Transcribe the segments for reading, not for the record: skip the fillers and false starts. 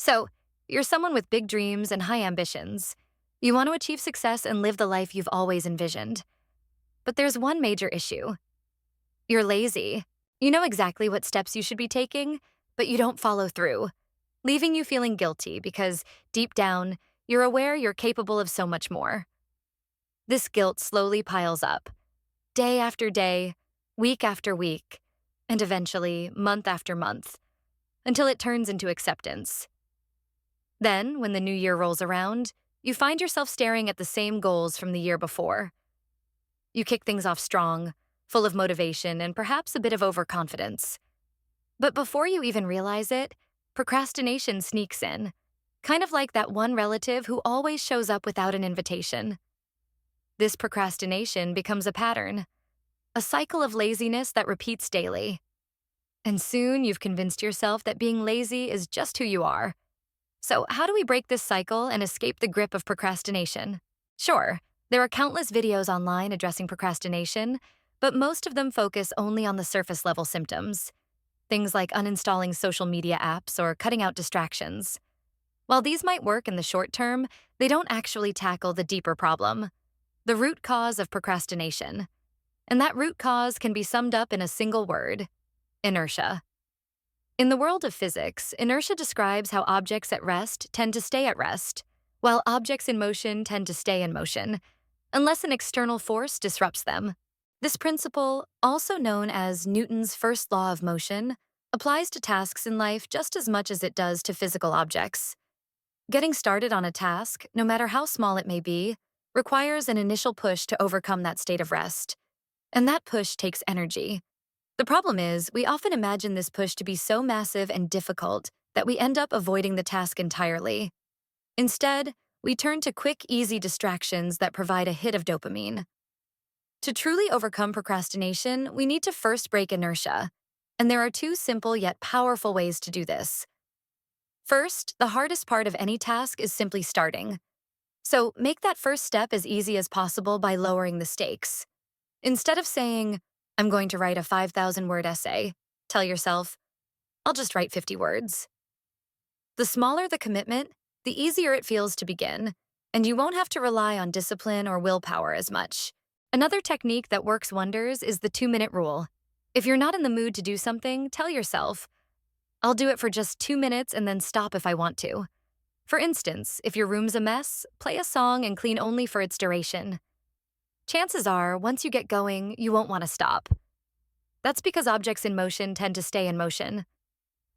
So, you're someone with big dreams and high ambitions. You want to achieve success and live the life you've always envisioned. But there's one major issue. You're lazy. You know exactly what steps you should be taking, but you don't follow through, leaving you feeling guilty because, deep down, you're aware you're capable of so much more. This guilt slowly piles up, day after day, week after week, and eventually, month after month, until it turns into acceptance. Then, when the new year rolls around, you find yourself staring at the same goals from the year before. You kick things off strong, full of motivation and perhaps a bit of overconfidence. But before you even realize it, procrastination sneaks in, kind of like that one relative who always shows up without an invitation. This procrastination becomes a pattern, a cycle of laziness that repeats daily. And soon you've convinced yourself that being lazy is just who you are. So, how do we break this cycle and escape the grip of procrastination? Sure, there are countless videos online addressing procrastination, but most of them focus only on the surface level symptoms. Things like uninstalling social media apps or cutting out distractions. While these might work in the short term, they don't actually tackle the deeper problem, the root cause of procrastination. And that root cause can be summed up in a single word: inertia. In the world of physics, inertia describes how objects at rest tend to stay at rest, while objects in motion tend to stay in motion, unless an external force disrupts them. This principle, also known as Newton's first law of motion, applies to tasks in life just as much as it does to physical objects. Getting started on a task, no matter how small it may be, requires an initial push to overcome that state of rest. And that push takes energy. The problem is, we often imagine this push to be so massive and difficult that we end up avoiding the task entirely. Instead, we turn to quick, easy distractions that provide a hit of dopamine. To truly overcome procrastination, we need to first break inertia. And there are two simple yet powerful ways to do this. First, the hardest part of any task is simply starting. So make that first step as easy as possible by lowering the stakes. Instead of saying, "I'm going to write a 5,000-word essay," tell yourself, "I'll just write 50 words." The smaller the commitment, the easier it feels to begin, and you won't have to rely on discipline or willpower as much. Another technique that works wonders is the 2-minute rule. If you're not in the mood to do something, tell yourself, "I'll do it for just 2 minutes and then stop if I want to." For instance, if your room's a mess, play a song and clean only for its duration. Chances are, once you get going, you won't want to stop. That's because objects in motion tend to stay in motion.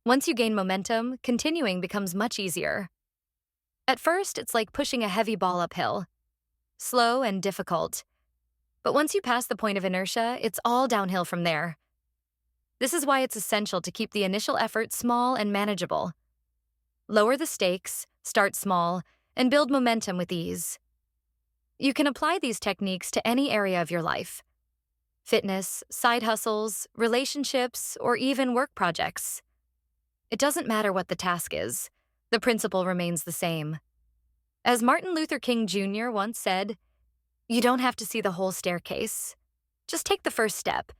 Once you gain momentum, continuing becomes much easier. At first, it's like pushing a heavy ball uphill. Slow and difficult. But once you pass the point of inertia, it's all downhill from there. This is why it's essential to keep the initial effort small and manageable. Lower the stakes, start small, and build momentum with ease. You can apply these techniques to any area of your life: fitness, side hustles, relationships, or even work projects. It doesn't matter what the task is, the principle remains the same. As Martin Luther King Jr. once said, "You don't have to see the whole staircase. Just take the first step,